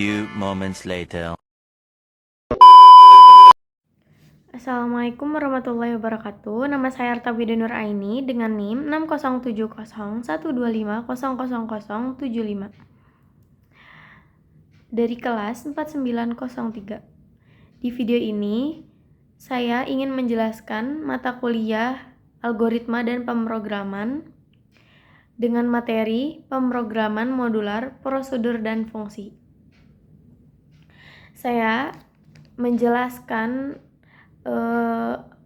few moments later. Assalamualaikum warahmatullahi wabarakatuh. Nama saya Arta Bida Nur Aini dengan NIM 6070125000075 dari kelas 4903. Di video ini, saya ingin menjelaskan mata kuliah algoritma dan pemrograman dengan materi pemrograman modular, prosedur, dan fungsi. Saya menjelaskan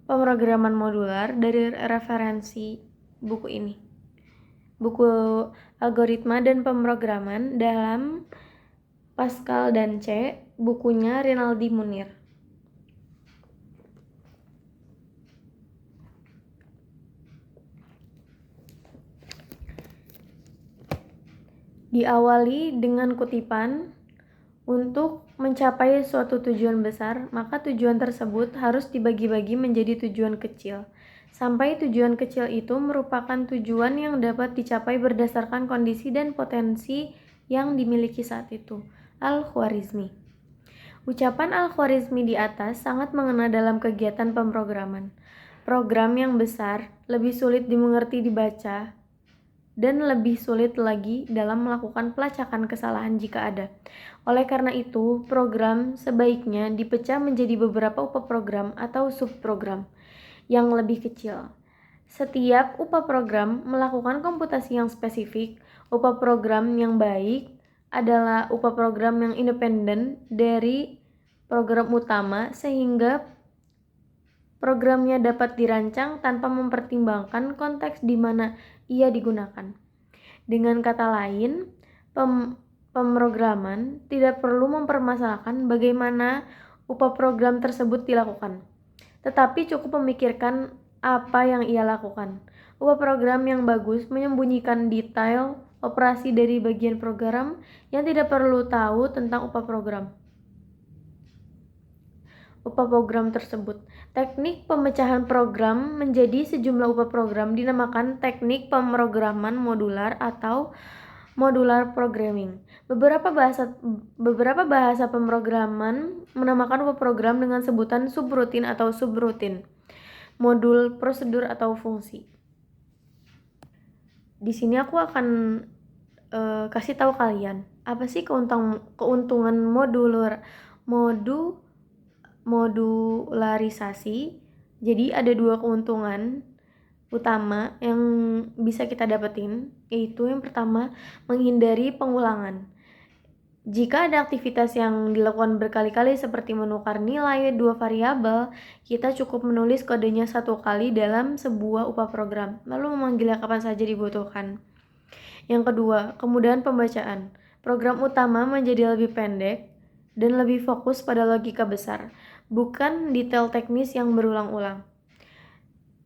pemrograman modular dari referensi buku ini, buku algoritma dan pemrograman dalam Pascal dan C, bukunya Rinaldi Munir. Diawali dengan kutipan, untuk mencapai suatu tujuan besar, maka tujuan tersebut harus dibagi-bagi menjadi tujuan kecil. Sampai tujuan kecil itu merupakan tujuan yang dapat dicapai berdasarkan kondisi dan potensi yang dimiliki saat itu. Al-Khwarizmi. Ucapan Al-Khwarizmi di atas sangat mengena dalam kegiatan pemrograman. Program yang besar lebih sulit dimengerti dibaca dan lebih sulit lagi dalam melakukan pelacakan kesalahan jika ada. Oleh karena itu, program sebaiknya dipecah menjadi beberapa upaprogram atau subprogram yang lebih kecil. Setiap upaprogram melakukan komputasi yang spesifik. Upaprogram yang baik adalah upaprogram yang independen dari program utama sehingga programnya dapat dirancang tanpa mempertimbangkan konteks di mana ia digunakan. Dengan kata lain, pemrograman tidak perlu mempermasalahkan bagaimana upaprogram tersebut dilakukan, tetapi cukup memikirkan apa yang ia lakukan. Upaprogram yang bagus menyembunyikan detail operasi dari bagian program yang tidak perlu tahu tentang upaprogram tersebut. Teknik pemecahan program menjadi sejumlah upaprogram dinamakan teknik pemrograman modular atau modular programming. Beberapa bahasa pemrograman menamakan upaprogram dengan sebutan subrutin atau subrutin, modul, prosedur, atau fungsi. Di sini aku akan kasih tahu kalian apa sih keuntungan modularisasi. Jadi ada dua keuntungan utama yang bisa kita dapetin, yaitu yang pertama, menghindari pengulangan. Jika ada aktivitas yang dilakukan berkali-kali seperti menukar nilai dua variabel, kita cukup menulis kodenya satu kali dalam sebuah upaprogram, lalu memanggilnya kapan saja dibutuhkan. Yang kedua, kemudahan pembacaan. Program utama menjadi lebih pendek dan lebih fokus pada logika besar, bukan detail teknis yang berulang-ulang.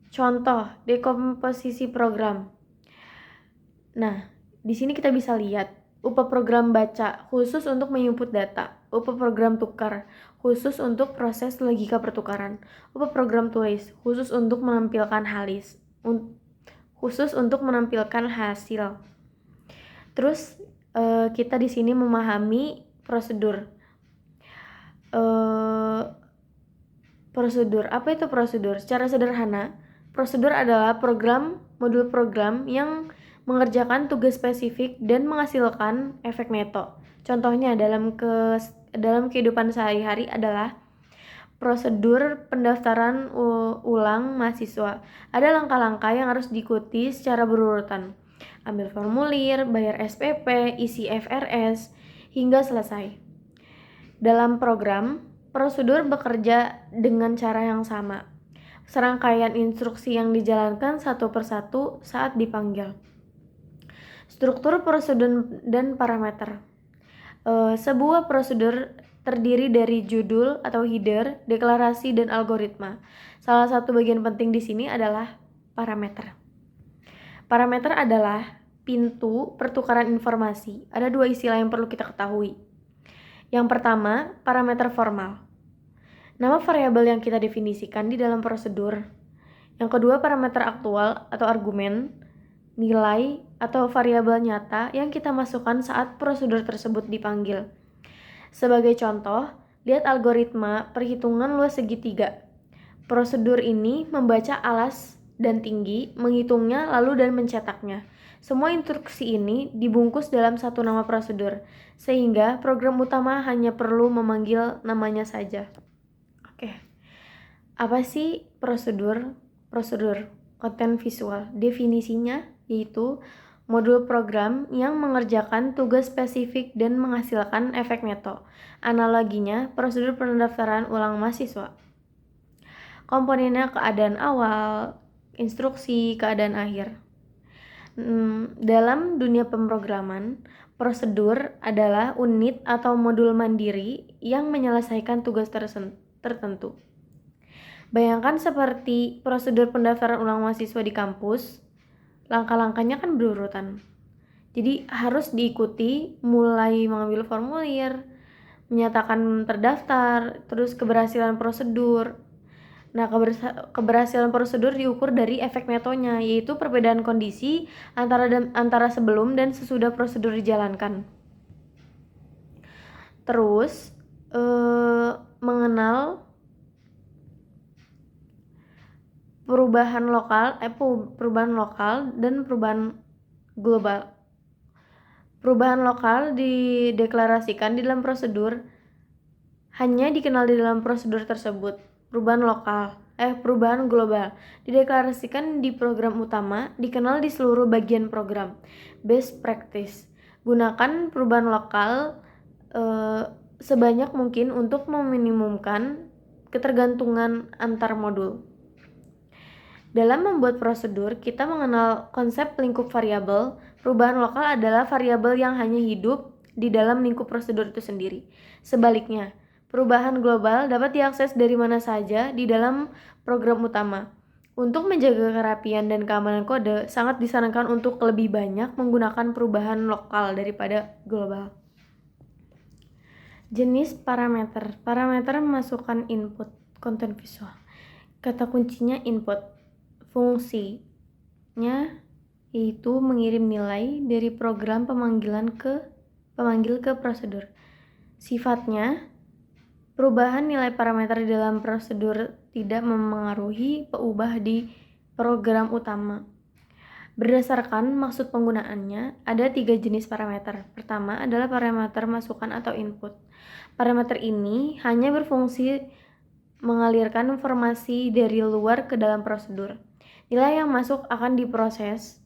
Contoh, dekomposisi program. Nah, di sini kita bisa lihat upaprogram baca khusus untuk menginput data, upaprogram tukar khusus untuk proses logika pertukaran, upaprogram tulis khusus untuk menampilkan hasil. Terus kita di sini memahami prosedur. Prosedur, apa itu prosedur? Secara sederhana, prosedur adalah modul program yang mengerjakan tugas spesifik dan menghasilkan efek neto. Contohnya dalam kehidupan sehari-hari adalah prosedur pendaftaran ulang mahasiswa. Ada langkah-langkah yang harus diikuti secara berurutan. Ambil formulir, bayar SPP, isi FRS, hingga selesai. Dalam program, prosedur bekerja dengan cara yang sama. Serangkaian instruksi yang dijalankan satu persatu saat dipanggil. Struktur prosedur dan parameter. Sebuah prosedur terdiri dari judul atau header, deklarasi, dan algoritma. Salah satu bagian penting di sini adalah parameter. Parameter adalah pintu pertukaran informasi. Ada dua istilah yang perlu kita ketahui. Yang pertama, parameter formal. Nama variabel yang kita definisikan di dalam prosedur. Yang kedua, parameter aktual atau argumen, nilai atau variabel nyata yang kita masukkan saat prosedur tersebut dipanggil. Sebagai contoh, lihat algoritma perhitungan luas segitiga. Prosedur ini membaca alas dan tinggi, menghitungnya lalu dan mencetaknya. Semua instruksi ini dibungkus dalam satu nama prosedur, sehingga program utama hanya perlu memanggil namanya saja. Oke. Apa sih prosedur? Prosedur konten visual. Definisinya yaitu modul program yang mengerjakan tugas spesifik dan menghasilkan efek neto. Analoginya, prosedur pendaftaran ulang mahasiswa. Komponennya keadaan awal, instruksi, keadaan akhir. Dalam dunia pemrograman, prosedur adalah unit atau modul mandiri yang menyelesaikan tugas tertentu. Bayangkan seperti prosedur pendaftaran ulang mahasiswa di kampus, langkah-langkahnya kan berurutan. Jadi harus diikuti mulai mengambil formulir, menyatakan terdaftar, terus keberhasilan prosedur. Nah, keberhasilan prosedur diukur dari efek netonya, yaitu perbedaan kondisi antara sebelum dan sesudah prosedur dijalankan. Terus mengenal perubahan lokal dan perubahan global. Perubahan lokal dideklarasikan di dalam prosedur hanya dikenal di dalam prosedur tersebut. Perubahan global dideklarasikan di program utama, dikenal di seluruh bagian program. Best practice. Gunakan perubahan lokal sebanyak mungkin untuk meminimumkan ketergantungan antar modul. Dalam membuat prosedur, kita mengenal konsep lingkup variabel. Perubahan lokal adalah variabel yang hanya hidup di dalam lingkup prosedur itu sendiri. Sebaliknya, perubahan global dapat diakses dari mana saja di dalam program utama. Untuk menjaga kerapian dan keamanan kode, sangat disarankan untuk lebih banyak menggunakan perubahan lokal daripada global. Jenis parameter. Parameter memasukkan input konten visual. Kata kuncinya input. Fungsinya yaitu mengirim nilai dari program pemanggil ke prosedur. Sifatnya, perubahan nilai parameter di dalam prosedur tidak memengaruhi peubah di program utama. Berdasarkan maksud penggunaannya, ada 3 jenis parameter. Pertama adalah parameter masukan atau input. Parameter ini hanya berfungsi mengalirkan informasi dari luar ke dalam prosedur. Nilai yang masuk akan diproses,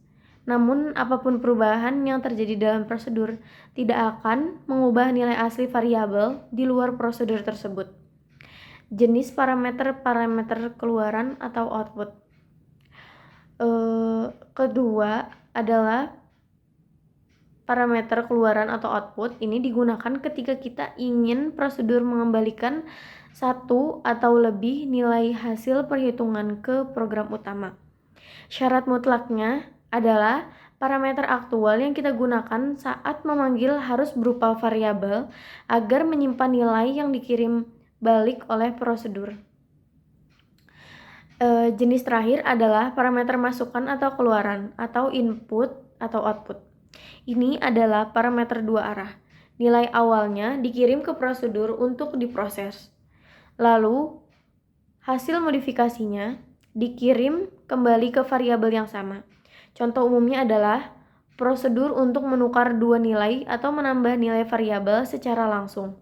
namun apapun perubahan yang terjadi dalam prosedur tidak akan mengubah nilai asli variabel di luar prosedur tersebut. Jenis parameter keluaran atau output. Kedua adalah parameter keluaran atau output. Ini digunakan ketika kita ingin prosedur mengembalikan satu atau lebih nilai hasil perhitungan ke program utama. Syarat mutlaknya adalah parameter aktual yang kita gunakan saat memanggil harus berupa variabel agar menyimpan nilai yang dikirim balik oleh prosedur. Jenis terakhir adalah parameter masukan atau keluaran atau input atau output. Ini adalah parameter dua arah. Nilai awalnya dikirim ke prosedur untuk diproses. Lalu hasil modifikasinya dikirim kembali ke variabel yang sama. Contoh umumnya adalah prosedur untuk menukar dua nilai atau menambah nilai variabel secara langsung.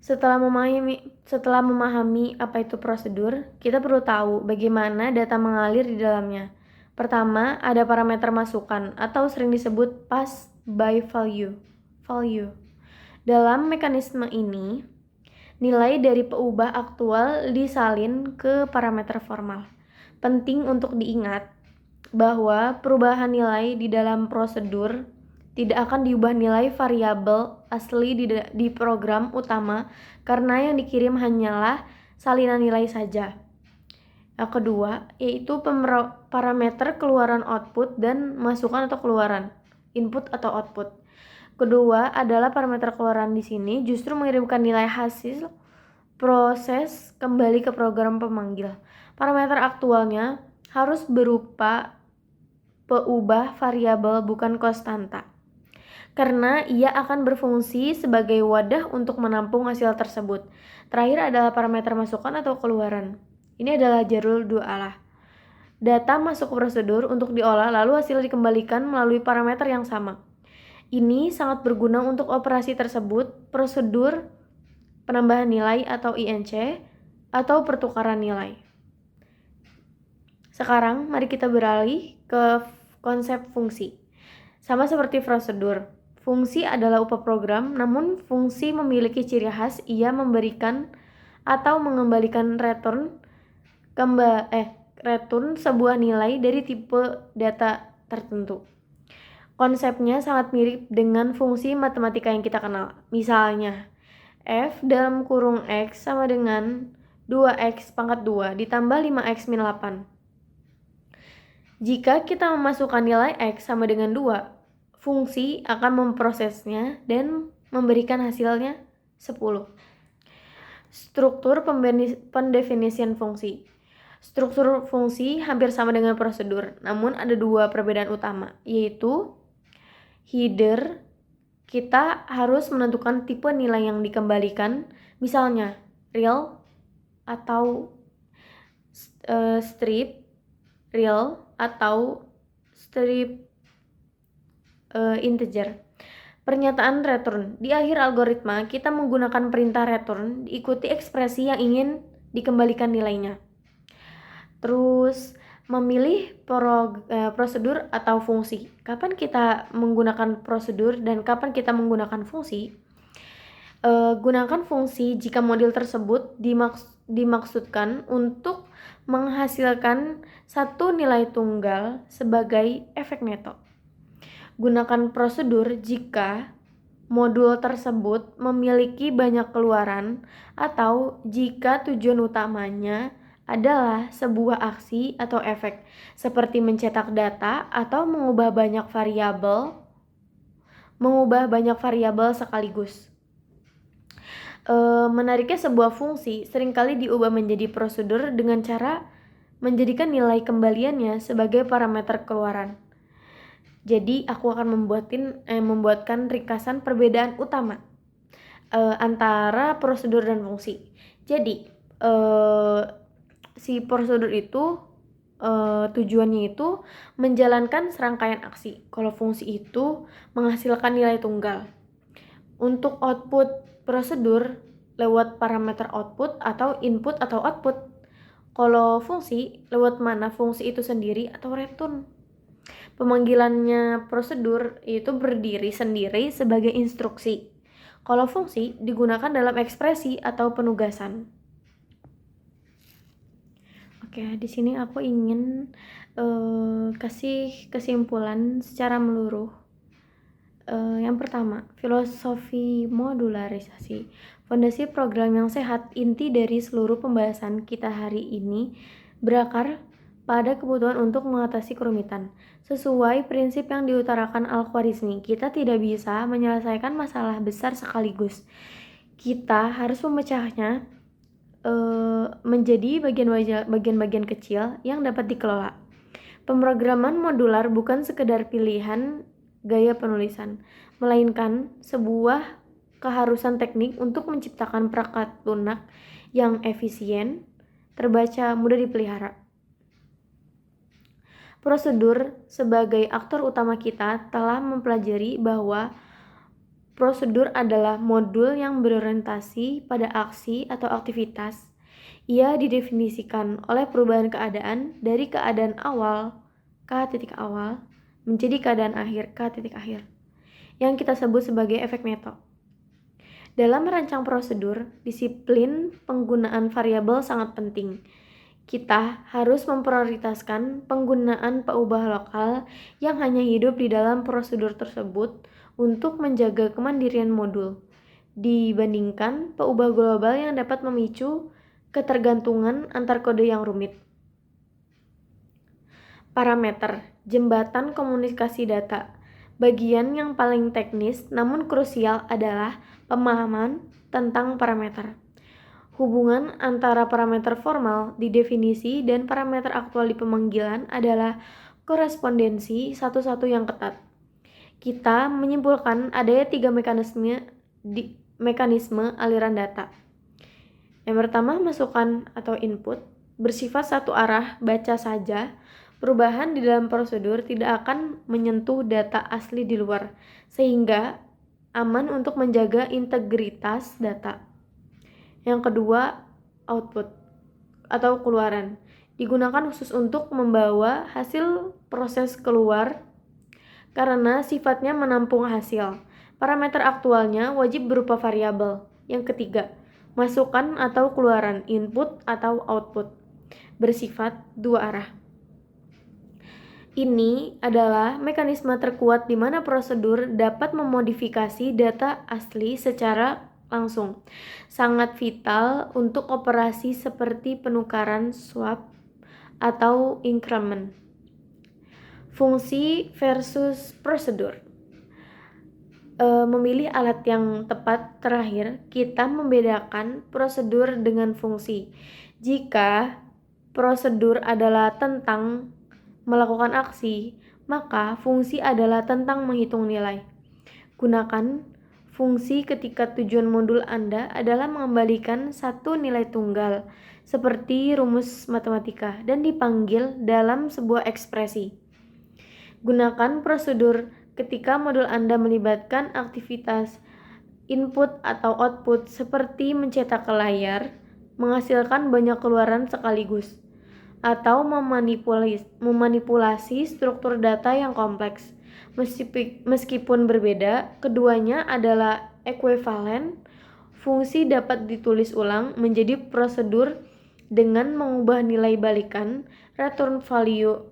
Setelah memahami apa itu prosedur, kita perlu tahu bagaimana data mengalir di dalamnya. Pertama, ada parameter masukan atau sering disebut pass by value. Dalam mekanisme ini, nilai dari peubah aktual disalin ke parameter formal. Penting untuk diingat bahwa perubahan nilai di dalam prosedur tidak akan diubah nilai variabel asli di program utama karena yang dikirim hanyalah salinan nilai saja. Yang kedua, yaitu parameter keluaran output dan masukan atau keluaran, input atau output. Kedua adalah parameter keluaran di sini justru mengirimkan nilai hasil proses kembali ke program pemanggil. Parameter aktualnya harus berupa peubah variabel bukan konstanta. karena ia akan berfungsi sebagai wadah untuk menampung hasil tersebut. Terakhir adalah parameter masukan atau keluaran. Ini adalah jalur 2A. Data masuk ke prosedur untuk diolah lalu hasil dikembalikan melalui parameter yang sama. Ini sangat berguna untuk operasi tersebut, prosedur penambahan nilai atau INC, atau pertukaran nilai. Sekarang mari kita beralih ke konsep fungsi. Sama seperti prosedur, fungsi adalah upaprogram, namun fungsi memiliki ciri khas, ia memberikan atau mengembalikan return sebuah nilai dari tipe data tertentu. Konsepnya sangat mirip dengan fungsi matematika yang kita kenal. Misalnya, f dalam kurung x sama dengan 2x pangkat 2 ditambah 5x min 8. Jika kita memasukkan nilai x sama dengan 2, fungsi akan memprosesnya dan memberikan hasilnya 10. Struktur pendefinisian fungsi. Struktur fungsi hampir sama dengan prosedur, namun ada dua perbedaan utama, yaitu header, kita harus menentukan tipe nilai yang dikembalikan, misalnya real atau strip, real atau strip integer. Pernyataan return. Di akhir algoritma, kita menggunakan perintah return diikuti ekspresi yang ingin dikembalikan nilainya. Terus, memilih prosedur atau fungsi. Kapan kita menggunakan prosedur dan kapan kita menggunakan fungsi? Gunakan fungsi jika model tersebut dimaksudkan untuk menghasilkan satu nilai tunggal sebagai efek neto. Gunakan prosedur jika modul tersebut memiliki banyak keluaran atau jika tujuan utamanya adalah sebuah aksi atau efek seperti mencetak data atau mengubah banyak variabel sekaligus. Menariknya sebuah fungsi seringkali diubah menjadi prosedur dengan cara menjadikan nilai kembaliannya sebagai parameter keluaran. Jadi aku akan membuatkan ringkasan perbedaan utama antara prosedur dan fungsi. Jadi si prosedur itu tujuannya itu menjalankan serangkaian aksi. Kalau fungsi itu menghasilkan nilai tunggal. Untuk output prosedur lewat parameter output atau input atau output. Kalau fungsi lewat mana fungsi itu sendiri atau return. Pemanggilannya prosedur itu berdiri sendiri sebagai instruksi. Kalau fungsi digunakan dalam ekspresi atau penugasan. Oke, di sini aku ingin kasih kesimpulan secara menyeluruh. Yang pertama, filosofi modularisasi. Fondasi program yang sehat, inti dari seluruh pembahasan kita hari ini berakar pada kebutuhan untuk mengatasi kerumitan. Sesuai prinsip yang diutarakan Al-Khwarizmi, kita tidak bisa menyelesaikan masalah besar sekaligus. Kita harus memecahnya menjadi bagian-bagian kecil yang dapat dikelola. Pemrograman modular bukan sekedar pilihan gaya penulisan, melainkan sebuah keharusan teknik untuk menciptakan perangkat lunak yang efisien, terbaca, mudah dipelihara. Prosedur sebagai aktor utama kita telah mempelajari bahwa prosedur adalah modul yang berorientasi pada aksi atau aktivitas. Ia didefinisikan oleh perubahan keadaan dari keadaan awal K titik awal menjadi keadaan akhir K titik akhir yang kita sebut sebagai efek neto. Dalam merancang prosedur, disiplin penggunaan variabel sangat penting. Kita harus memprioritaskan penggunaan peubah lokal yang hanya hidup di dalam prosedur tersebut untuk menjaga kemandirian modul, dibandingkan peubah global yang dapat memicu ketergantungan antar kode yang rumit. Parameter, jembatan komunikasi data. Bagian yang paling teknis namun krusial adalah pemahaman tentang parameter. Hubungan antara parameter formal di definisi dan parameter aktual di pemanggilan adalah korespondensi satu-satu yang ketat. kita menyimpulkan adanya 3 mekanisme aliran data. Yang pertama, masukan atau input bersifat satu arah, baca saja. Perubahan di dalam prosedur tidak akan menyentuh data asli di luar, sehingga aman untuk menjaga integritas data. Yang kedua, output atau keluaran digunakan khusus untuk membawa hasil proses keluar karena sifatnya menampung hasil. Parameter aktualnya wajib berupa variabel. Yang ketiga, masukan atau keluaran, input atau output, bersifat dua arah. Ini adalah mekanisme terkuat di mana prosedur dapat memodifikasi data asli secara langsung. Sangat vital untuk operasi seperti penukaran, swap, atau increment. Fungsi versus prosedur. Memilih alat yang tepat. Terakhir, kita membedakan prosedur dengan fungsi. Jika prosedur adalah tentang melakukan aksi, maka fungsi adalah tentang menghitung nilai. Gunakan fungsi ketika tujuan modul Anda adalah mengembalikan satu nilai tunggal, seperti rumus matematika, dan dipanggil dalam sebuah ekspresi. Gunakan prosedur ketika modul Anda melibatkan aktivitas input atau output seperti mencetak ke layar, menghasilkan banyak keluaran sekaligus, atau memanipulasi struktur data yang kompleks. Meskipun berbeda, keduanya adalah ekuivalen. Fungsi dapat ditulis ulang menjadi prosedur dengan mengubah nilai balikan return value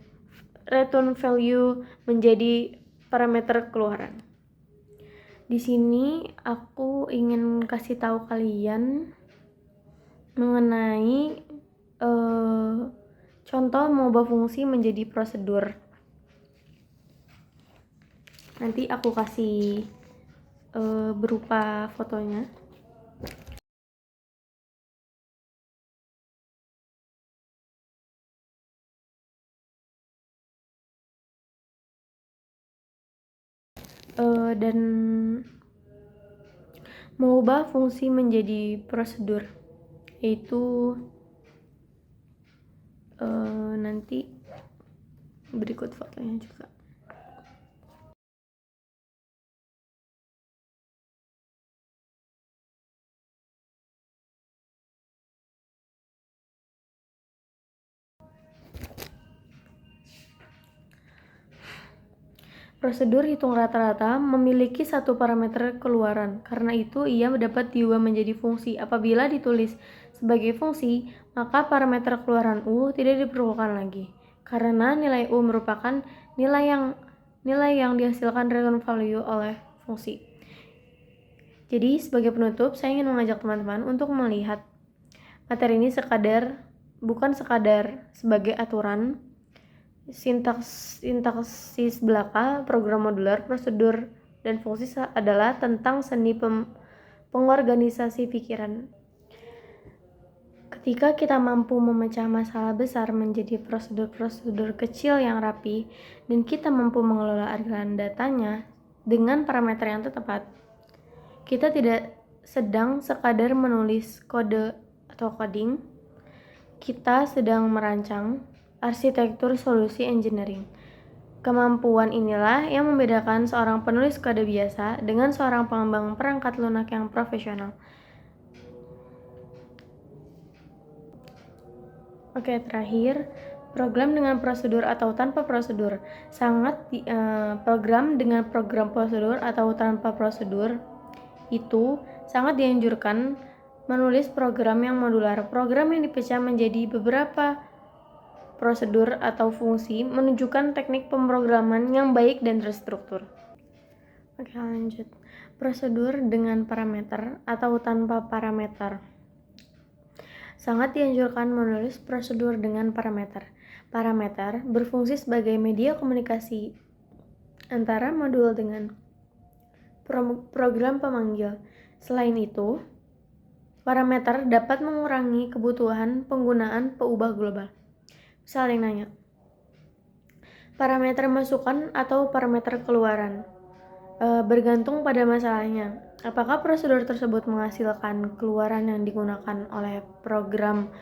menjadi parameter keluaran. Di sini aku ingin kasih tahu kalian mengenai contoh mengubah fungsi menjadi prosedur. Nanti aku kasih berupa fotonya. Dan mengubah fungsi menjadi prosedur, yaitu nanti berikut fotonya juga. Prosedur hitung rata-rata memiliki satu parameter keluaran. Karena itu, ia dapat diubah menjadi fungsi. Apabila ditulis sebagai fungsi, maka parameter keluaran U tidak diperlukan lagi. Karena nilai U merupakan nilai yang dihasilkan return value oleh fungsi. Jadi, sebagai penutup, saya ingin mengajak teman-teman untuk melihat materi ini bukan sekadar sebagai aturan, sintaksis belaka, program modular, prosedur, dan fungsi adalah tentang seni pengorganisasi pikiran. Ketika kita mampu memecah masalah besar menjadi prosedur-prosedur kecil yang rapi, dan kita mampu mengelola aliran datanya dengan parameter yang tepat, kita tidak sedang sekadar menulis kode atau coding, kita sedang merancang arsitektur solusi engineering. Kemampuan inilah yang membedakan seorang penulis kode biasa dengan seorang pengembang perangkat lunak yang profesional. Oke, terakhir, program dengan prosedur atau tanpa prosedur. Program dengan program prosedur atau tanpa prosedur itu sangat dianjurkan menulis program yang modular. Program yang dipecah menjadi beberapa prosedur atau fungsi menunjukkan teknik pemrograman yang baik dan terstruktur. Oke, lanjut. Prosedur dengan parameter atau tanpa parameter. Sangat dianjurkan menulis prosedur dengan parameter. Parameter berfungsi sebagai media komunikasi antara modul dengan program pemanggil. Selain itu, parameter dapat mengurangi kebutuhan penggunaan peubah global. Misal yang nanya, parameter masukan atau parameter keluaran. bergantung pada masalahnya. Apakah prosedur tersebut menghasilkan keluaran yang digunakan oleh program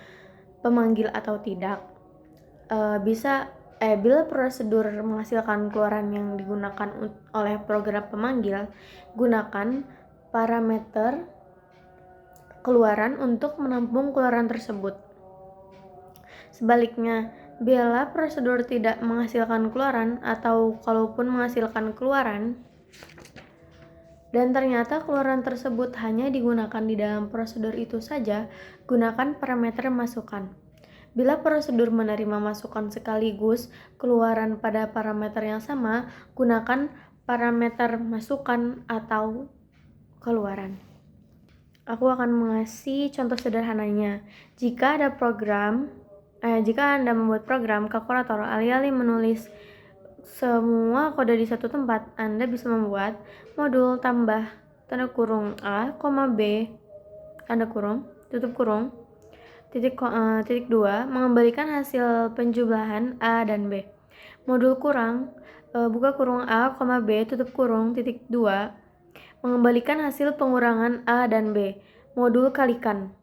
pemanggil atau tidak? Bila prosedur menghasilkan keluaran yang digunakan oleh program pemanggil, gunakan parameter keluaran untuk menampung keluaran tersebut. Sebaliknya, bila prosedur tidak menghasilkan keluaran atau kalaupun menghasilkan keluaran dan ternyata keluaran tersebut hanya digunakan di dalam prosedur itu saja, gunakan parameter masukan. Bila prosedur menerima masukan sekaligus keluaran pada parameter yang sama, gunakan parameter masukan atau keluaran. Aku akan mengasih contoh sederhananya. Jika Anda membuat program kalkulator alih-alih menulis semua kode di satu tempat, Anda bisa membuat modul tambah tanda kurung A, B, tanda kurung, tutup kurung, titik 2 mengembalikan hasil penjumlahan A dan B. Modul kurang buka kurung A, B, tutup kurung, titik 2 mengembalikan hasil pengurangan A dan B. Modul kalikan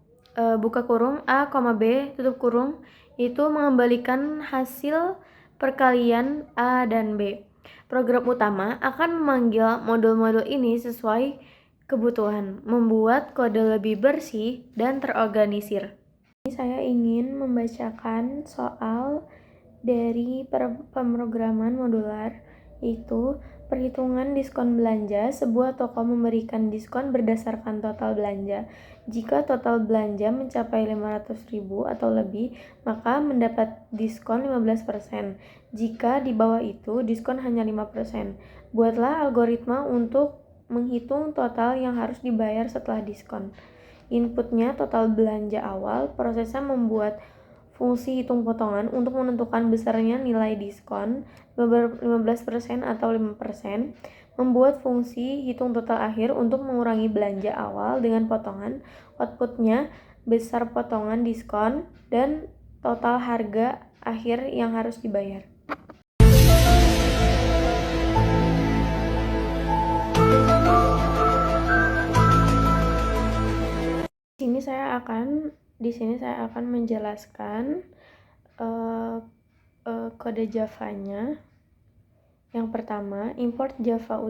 buka kurung A, B, tutup kurung itu mengembalikan hasil perkalian A dan B. Program utama akan memanggil modul-modul ini sesuai kebutuhan, membuat kode lebih bersih dan terorganisir. Saya ingin membacakan soal dari pemrograman modular, yaitu perhitungan diskon belanja. Sebuah toko memberikan diskon berdasarkan total belanja. Jika total belanja mencapai 500.000 atau lebih, maka mendapat diskon 15%. Jika di bawah itu, diskon hanya 5%. Buatlah algoritma untuk menghitung total yang harus dibayar setelah diskon. Inputnya total belanja awal. Prosesnya membuat fungsi hitung potongan untuk menentukan besarnya nilai diskon 15% atau 5%, membuat fungsi hitung total akhir untuk mengurangi belanja awal dengan potongan, outputnya besar potongan diskon, dan total harga akhir yang harus dibayar. Di sini saya akan menjelaskan kode Java-nya. Yang pertama, import Java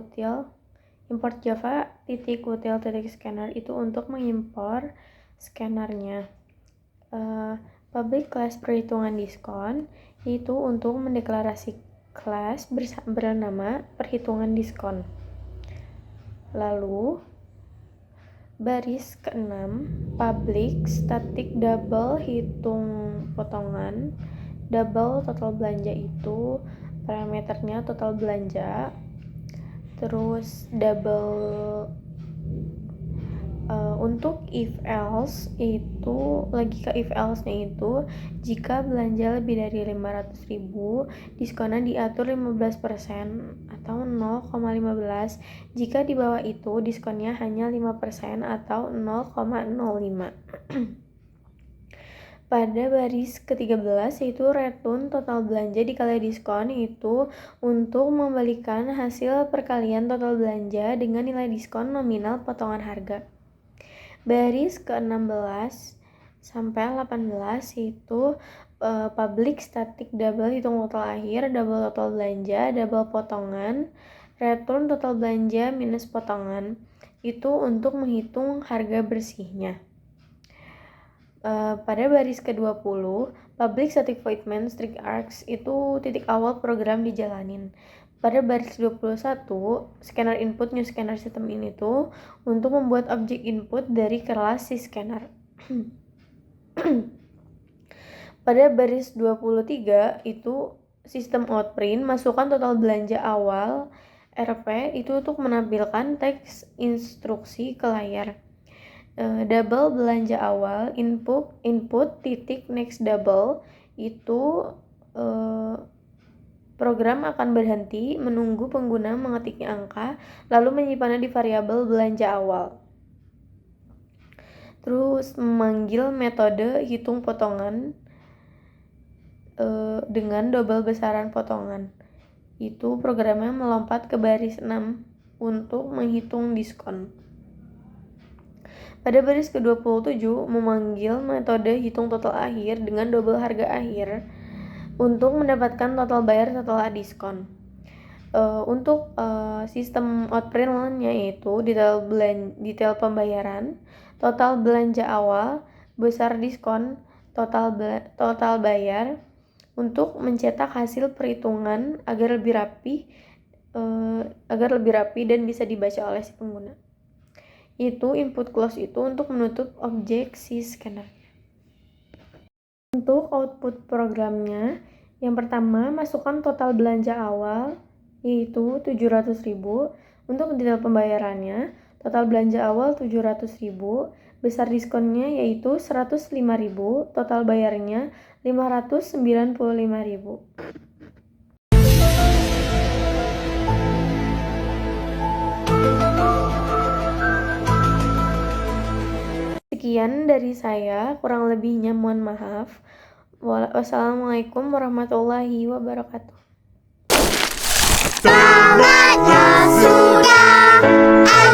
titik-util.scanner itu untuk mengimpor scannernya. Public class perhitungan diskon itu untuk mendeklarasi kelas bernama perhitungan diskon. Lalu baris ke-6, public static double hitung potongan. Double total belanja itu parameternya total belanja, terus double untuk if else itu logika if else nya itu jika belanja lebih dari 500.000 diskonnya diatur 15% atau 0,15. Jika di bawah itu diskonnya hanya 5% atau 0,05. Pada baris ke-13 yaitu return total belanja dikali diskon itu untuk membalikan hasil perkalian total belanja dengan nilai diskon nominal potongan harga. Baris ke-16 sampai 18 itu public static double hitung total akhir, double total belanja, double potongan, return total belanja minus potongan itu untuk menghitung harga bersihnya. Pada baris ke-20, public static void main strict args itu titik awal program dijalanin. Pada baris 21, scanner input new scanner system ini tuh untuk membuat objek input dari kelas si scanner. Pada baris 23 itu sistem outprint masukkan total belanja awal RP itu untuk menampilkan teks instruksi ke layar. Double belanja awal input titik next double itu program akan berhenti menunggu pengguna mengetiknya angka lalu menyimpannya di variabel belanja awal. Terus memanggil metode hitung potongan dengan double besaran potongan. Itu programnya melompat ke baris 6 untuk menghitung diskon. Pada baris ke-27 memanggil metode hitung total akhir dengan double harga akhir untuk mendapatkan total bayar setelah diskon. Untuk sistem outprint-nya yaitu detail pembayaran, total belanja awal, besar diskon, total bayar, untuk mencetak hasil perhitungan agar lebih rapi dan bisa dibaca oleh si pengguna. Itu input close itu untuk menutup objek si scanner. Untuk output programnya, yang pertama masukkan total belanja awal yaitu 700.000. Untuk detail pembayarannya, total belanja awal 700.000, besar diskonnya yaitu 105.000, total bayarnya 595.000. Sekian dari saya, kurang lebihnya mohon maaf. Wassalamualaikum warahmatullahi wabarakatuh. Tamatnya sudah.